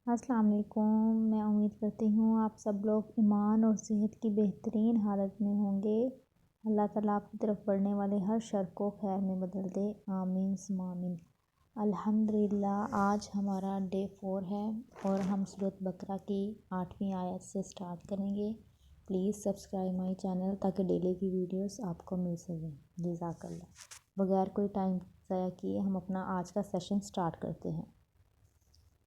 السلام علیکم۔ میں امید کرتی ہوں آپ سب لوگ ایمان اور صحت کی بہترین حالت میں ہوں گے۔ اللہ تعالیٰ آپ کی طرف بڑھنے والے ہر شر کو خیر میں بدل دے، آمین ثم آمین۔ الحمدللہ آج ہمارا ڈے 4 ہے اور ہم سورۃ بقرہ کی 8ویں آیت سے سٹارٹ کریں گے۔ پلیز سبسکرائب مائی چینل تاکہ ڈیلی کی ویڈیوز آپ کو مل سکیں۔ جزاک اللہ۔ بغیر کوئی ٹائم ضائع کیے ہم اپنا آج کا سیشن سٹارٹ کرتے ہیں۔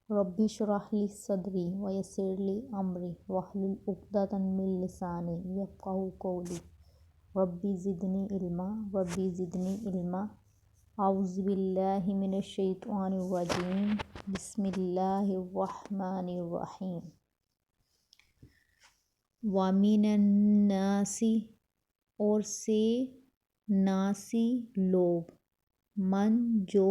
ربی اشرح لی صدری ویسر لی امری واحلل عقدۃ من لسانی یفقہوا قولی ربی زدنی علما اعوذ باللہ من الشیطان الرجیم بسم اللہ الرحمن الرحیم۔ وَمِنَ النَّاسِ اور سے ناسی لوگ، من جو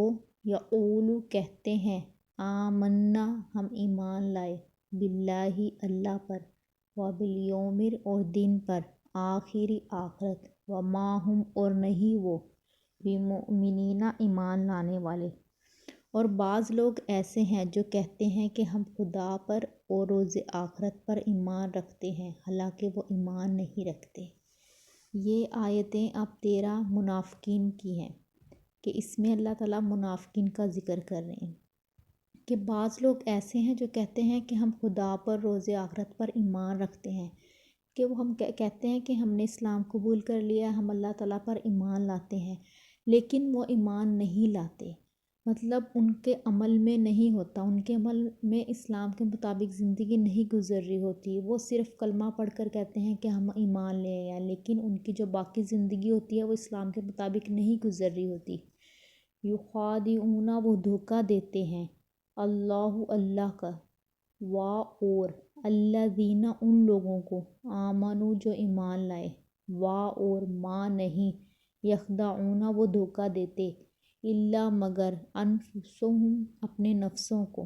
یقول کہتے ہیں، آمنا ہم ایمان لائے، باللہ اللہ پر، وبالیوم اور دن پر آخری آخرت، وما ہم اور نہیں وہ، بمؤمنین ایمان لانے والے۔ اور بعض لوگ ایسے ہیں جو کہتے ہیں کہ ہم خدا پر اور روز آخرت پر ایمان رکھتے ہیں، حالانکہ وہ ایمان نہیں رکھتے۔ یہ آیتیں اب 13 منافقین کی ہیں کہ اس میں اللہ تعالیٰ منافقین کا ذکر کر رہے ہیں کہ بعض لوگ ایسے ہیں جو کہتے ہیں کہ ہم خدا پر روز آخرت پر ایمان رکھتے ہیں، کہ وہ ہم کہتے ہیں کہ ہم نے اسلام قبول کر لیا، ہم اللہ تعالیٰ پر ایمان لاتے ہیں، لیکن وہ ایمان نہیں لاتے، مطلب ان کے عمل میں نہیں ہوتا، ان کے عمل میں اسلام کے مطابق زندگی نہیں گزر رہی ہوتی، وہ صرف کلمہ پڑھ کر کہتے ہیں کہ ہم ایمان لے آئے ہیں، لیکن ان کی جو باقی زندگی ہوتی ہے وہ اسلام کے مطابق نہیں گزر رہی ہوتی۔ یخادعون وہ دھوکہ دیتے ہیں، اللہ کا، اور الذین ان لوگوں کو، آمنو جو ایمان لائے، اور ما نہیں، یخدعون وہ دھوکہ دیتے، الا مگر انفسہم اپنے نفسوں کو،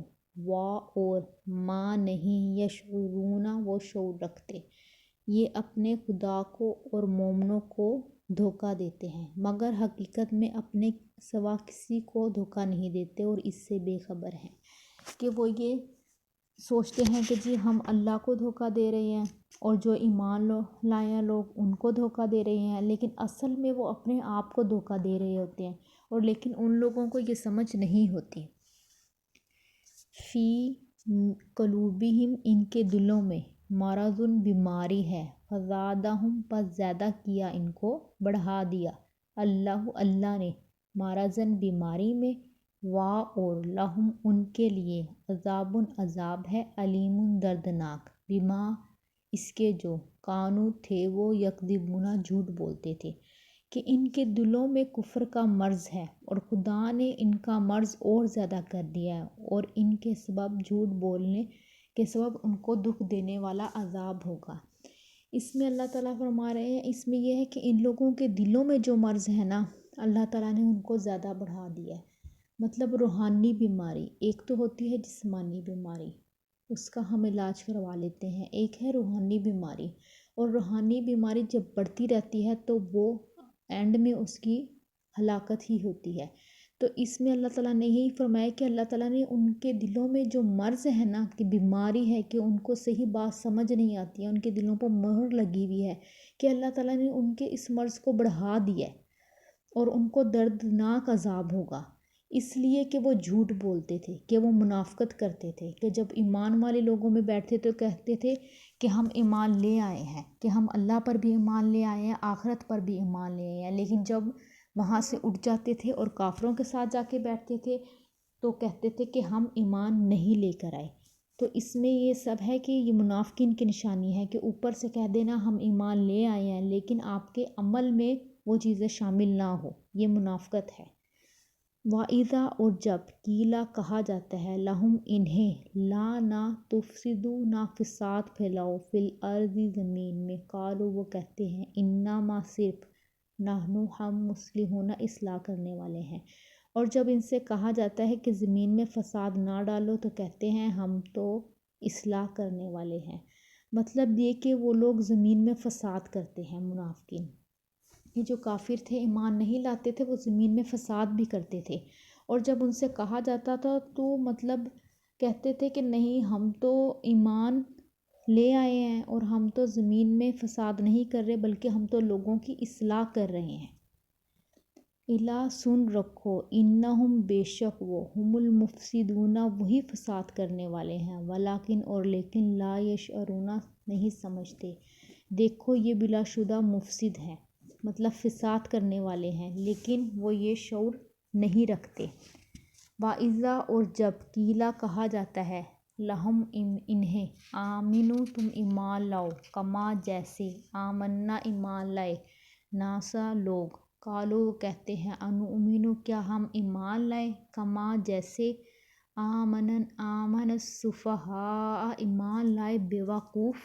اور ما نہیں، یشعرون وہ شعور رکھتے، یہ اپنے خدا کو اور مومنوں کو دھوکہ دیتے ہیں، مگر حقیقت میں اپنے سوا کسی کو دھوکہ نہیں دیتے اور اس سے بے خبر ہیں کہ وہ یہ سوچتے ہیں کہ جی ہم اللہ کو دھوکہ دے رہے ہیں اور جو ایمان لائے ہیں لوگ ان کو دھوکہ دے رہے ہیں، لیکن اصل میں وہ اپنے آپ کو دھوکہ دے رہے ہوتے ہیں، اور لیکن ان لوگوں کو یہ سمجھ نہیں ہوتی۔ فی قلوبہم ان کے دلوں میں، مرض بیماری ہے، فزادہم پس زیادہ کیا ان کو، بڑھا دیا، اللہ نے، مرضاً بیماری میں، اور لہم ان کے لیے، عذاب عذاب ہے، علیم دردناک، بما اس کے جو، کانو تھے وہ، یکذبون جھوٹ بولتے تھے، کہ ان کے دلوں میں کفر کا مرض ہے اور خدا نے ان کا مرض اور زیادہ کر دیا ہے، اور ان کے سبب جھوٹ بولنے کے سبب ان کو دکھ دینے والا عذاب ہوگا۔ اس میں اللہ تعالیٰ فرما رہے ہیں، اس میں یہ ہے کہ ان لوگوں کے دلوں میں جو مرض ہے نا، اللہ تعالیٰ نے ان کو زیادہ بڑھا دیا ہے، مطلب روحانی بیماری ایک تو ہوتی ہے جسمانی بیماری، اس کا ہم علاج کروا لیتے ہیں، ایک ہے روحانی بیماری، اور روحانی بیماری جب بڑھتی رہتی ہے تو وہ اینڈ میں اس کی ہلاکت ہی ہوتی ہے۔ تو اس میں اللہ تعالیٰ نے یہی فرمایا کہ اللہ تعالیٰ نے ان کے دلوں میں جو مرض ہے نا، کہ بیماری ہے، کہ ان کو صحیح بات سمجھ نہیں آتی ہے، ان کے دلوں پر مہر لگی ہوئی ہے، کہ اللہ تعالیٰ نے ان کے اس مرض کو بڑھا دیا ہے اور ان کو دردناک عذاب ہوگا، اس لیے کہ وہ جھوٹ بولتے تھے، کہ وہ منافقت کرتے تھے، کہ جب ایمان والے لوگوں میں بیٹھتے تو کہتے تھے کہ ہم ایمان لے آئے ہیں، کہ ہم اللہ پر بھی ایمان لے آئے ہیں، آخرت پر بھی ایمان لے آئے ہیں، لیکن جب وہاں سے اٹھ جاتے تھے اور کافروں کے ساتھ جا کے بیٹھتے تھے تو کہتے تھے کہ ہم ایمان نہیں لے کر آئے۔ تو اس میں یہ سب ہے کہ یہ منافقین کی نشانی ہے کہ اوپر سے کہہ دینا ہم ایمان لے آئے ہیں، لیکن آپ کے عمل میں وہ چیزیں شامل نہ ہو، یہ منافقت ہے۔ وَإِذَا اور جب قیلا کہا جاتا ہے، لہم انہیں، لا نہ تفسدوا نہ فساد پھیلاؤ، فی الارض زمین میں، قالوا وہ کہتے ہیں، انما صرف، نحن ہم، مصلحون اصلاح کرنے والے ہیں، اور جب ان سے کہا جاتا ہے کہ زمین میں فساد نہ ڈالو تو کہتے ہیں ہم تو اصلاح کرنے والے ہیں، مطلب یہ کہ وہ لوگ زمین میں فساد کرتے ہیں، منافقین، یہ جو کافر تھے ایمان نہیں لاتے تھے وہ زمین میں فساد بھی کرتے تھے، اور جب ان سے کہا جاتا تھا تو مطلب کہتے تھے کہ نہیں ہم تو ایمان لے آئے ہیں اور ہم تو زمین میں فساد نہیں کر رہے بلکہ ہم تو لوگوں کی اصلاح کر رہے ہیں۔ الا سن رکھو انہم بے شک وہ ہم المفسدون وہی فساد کرنے والے ہیں، ولیکن اور لیکن لا یشعرون نہیں سمجھتے۔ دیکھو یہ بلا شدہ مفسد ہیں، مطلب فساد کرنے والے ہیں، لیکن وہ یہ شعور نہیں رکھتے۔ وَإِذَا اور جب قیلا کہا جاتا ہے لہم انہیں آمنو تم ایمان لاؤ کما جیسے آمنا ایمان لائے ناسا لوگ قالو وہ کہتے ہیں انؤمنو کیا ہم ایمان لائے کما جیسے آمن السفہاء ایمان لائے بیوقوف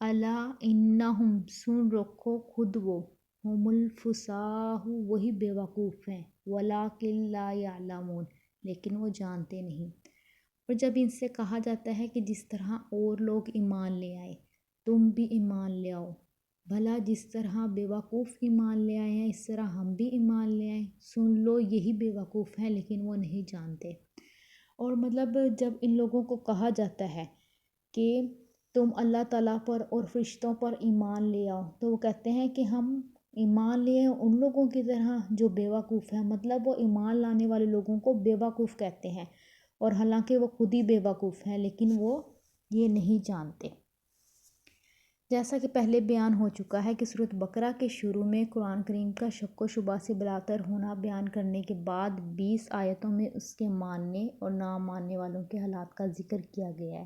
الا انہم سن رکھو خود وہ ہم الفصاح وہی بیوقوف ہیں ولکن لا یعلمون لیکن وہ جانتے نہیں۔ اور جب ان سے کہا جاتا ہے کہ جس طرح اور لوگ ایمان لے آئے تم بھی ایمان لے آؤ، بھلا جس طرح بیوقوف ایمان لے آئے ہیں اس طرح ہم بھی ایمان لے آئیں، سن لو یہی بیوقوف ہیں لیکن وہ نہیں جانتے۔ اور مطلب جب ان لوگوں کو کہا جاتا ہے کہ تم اللہ تعالیٰ پر اور فرشتوں پر ایمان لے آؤ تو وہ کہتے ہیں کہ ہم ایمان لے آئیں ان لوگوں کی طرح جو بیوقوف ہیں، مطلب وہ ایمان لانے والے لوگوں کو بیوقوف کہتے ہیں اور حالانکہ وہ خود ہی بیوقوف ہیں لیکن وہ یہ نہیں جانتے۔ جیسا کہ پہلے بیان ہو چکا ہے کہ سورۃ بقرہ کے شروع میں قرآن کریم کا شک و شبہ سے بلاطر ہونا بیان کرنے کے بعد 20 آیتوں میں اس کے ماننے اور نہ ماننے والوں کے حالات کا ذکر کیا گیا ہے۔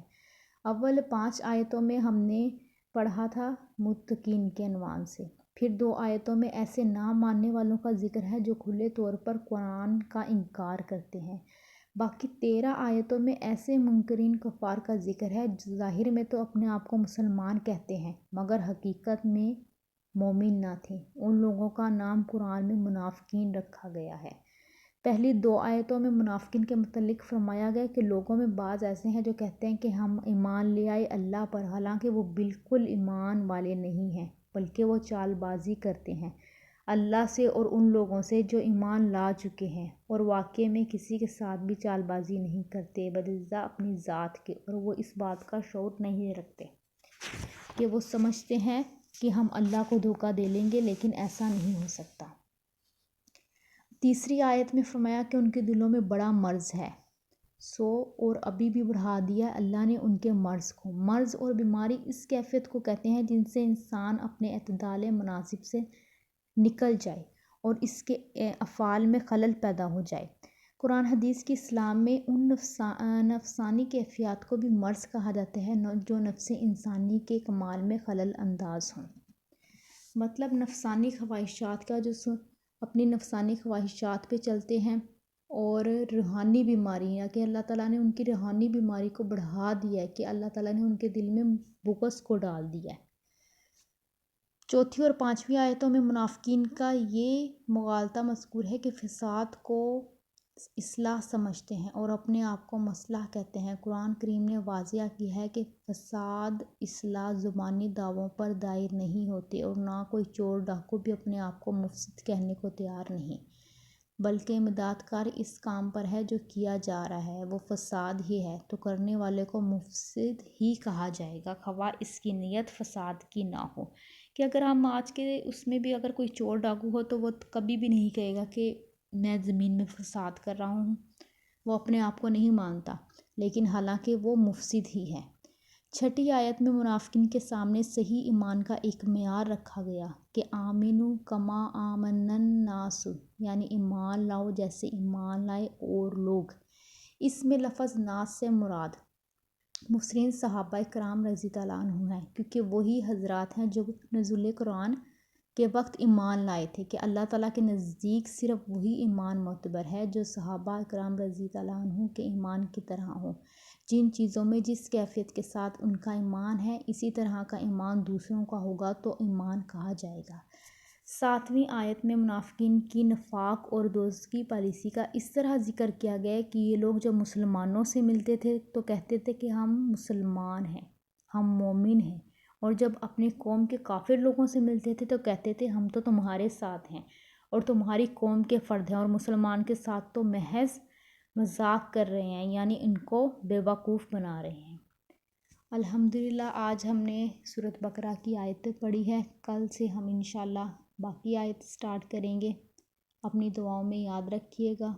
اول 5 آیتوں میں ہم نے پڑھا تھا متقین کے عنوان سے، پھر 2 آیتوں میں ایسے نہ ماننے والوں کا ذکر ہے جو کھلے طور پر قرآن کا انکار کرتے ہیں۔ باقی 13 آیتوں میں ایسے منکرین کفار کا ذکر ہے جو ظاہر میں تو اپنے آپ کو مسلمان کہتے ہیں مگر حقیقت میں مومن نہ تھے، ان لوگوں کا نام قرآن میں منافقین رکھا گیا ہے۔ پہلی 2 آیتوں میں منافقین کے متعلق فرمایا گیا کہ لوگوں میں بعض ایسے ہیں جو کہتے ہیں کہ ہم ایمان لے آئے اللہ پر، حالانکہ وہ بالکل ایمان والے نہیں ہیں بلکہ وہ چال بازی کرتے ہیں اللہ سے اور ان لوگوں سے جو ایمان لا چکے ہیں، اور واقعے میں کسی کے ساتھ بھی چال بازی نہیں کرتے بلکہ اپنی ذات کے، اور وہ اس بات کا شعور نہیں رکھتے کہ وہ سمجھتے ہیں کہ ہم اللہ کو دھوکہ دے لیں گے لیکن ایسا نہیں ہو سکتا۔ تیسری آیت میں فرمایا کہ ان کے دلوں میں بڑا مرض ہے، اور ابھی بھی بڑھا دیا اللہ نے ان کے مرض کو۔ مرض اور بیماری اس کیفیت کو کہتے ہیں جن سے انسان اپنے اعتدال مناسب سے نکل جائے اور اس کے افعال میں خلل پیدا ہو جائے۔ قرآن حدیث کی اسلام میں ان نفسانی کیفیات کو بھی مرض کہا جاتا ہے جو نفس انسانی کے کمال میں خلل انداز ہوں۔ مطلب نفسانی خواہشات کا جو اپنی نفسانی خواہشات پہ چلتے ہیں، اور روحانی بیماریاں کہ اللہ تعالیٰ نے ان کی روحانی بیماری کو بڑھا دیا ہے کہ اللہ تعالیٰ نے ان کے دل میں بغض کو ڈال دیا ہے۔ چوتھی اور 5ویں آیتوں میں منافقین کا یہ مغالطہ مذکور ہے کہ فساد کو اصلاح سمجھتے ہیں اور اپنے آپ کو مصلح کہتے ہیں۔ قرآن کریم نے واضح کیا ہے کہ فساد اصلاح زبانی دعووں پر دائر نہیں ہوتے، اور نہ کوئی چور ڈاکو بھی اپنے آپ کو مفسد کہنے کو تیار نہیں، بلکہ امداد کار اس کام پر ہے جو کیا جا رہا ہے وہ فساد ہی ہے تو کرنے والے کو مفسد ہی کہا جائے گا، خواہ اس کی نیت فساد کی نہ ہو۔ کہ اگر ہم آج کے اس میں بھی اگر کوئی چور ڈاکو ہو تو وہ کبھی بھی نہیں کہے گا کہ میں زمین میں فساد کر رہا ہوں، وہ اپنے آپ کو نہیں مانتا لیکن حالانکہ وہ مفسد ہی ہے۔ چھٹی آیت میں منافقین کے سامنے صحیح ایمان کا ایک معیار رکھا گیا کہ آمنو کما آمن الناس، یعنی ایمان لاؤ جیسے ایمان لائے اور لوگ۔ اس میں لفظ ناس سے مراد مفسرین صحابہ کرام رضی اللہ عنہم ہیں، کیونکہ وہی حضرات ہیں جو نزول قرآن کے وقت ایمان لائے تھے کہ اللہ تعالیٰ کے نزدیک صرف وہی ایمان معتبر ہے جو صحابہ کرام رضی اللہ عنہم کے ایمان کی طرح ہو۔ جن چیزوں میں جس کیفیت کے ساتھ ان کا ایمان ہے اسی طرح کا ایمان دوسروں کا ہوگا تو ایمان کہا جائے گا۔ 7ویں آیت میں منافقین کی نفاق اور دوزخی پالیسی کا اس طرح ذکر کیا گیا کہ یہ لوگ جب مسلمانوں سے ملتے تھے تو کہتے تھے کہ ہم مسلمان ہیں، ہم مومن ہیں، اور جب اپنی قوم کے کافر لوگوں سے ملتے تھے تو کہتے تھے ہم تو تمہارے ساتھ ہیں اور تمہاری قوم کے فرد ہیں، اور مسلمان کے ساتھ تو محض مذاق کر رہے ہیں، یعنی ان کو بیوقوف بنا رہے ہیں۔ الحمدللہ آج ہم نے سورۃ بقرہ کی آیتیں پڑھی ہے، کل سے ہم انشاءاللہ باقی آیت سٹارٹ کریں گے۔ اپنی دعاؤں میں یاد رکھیے گا۔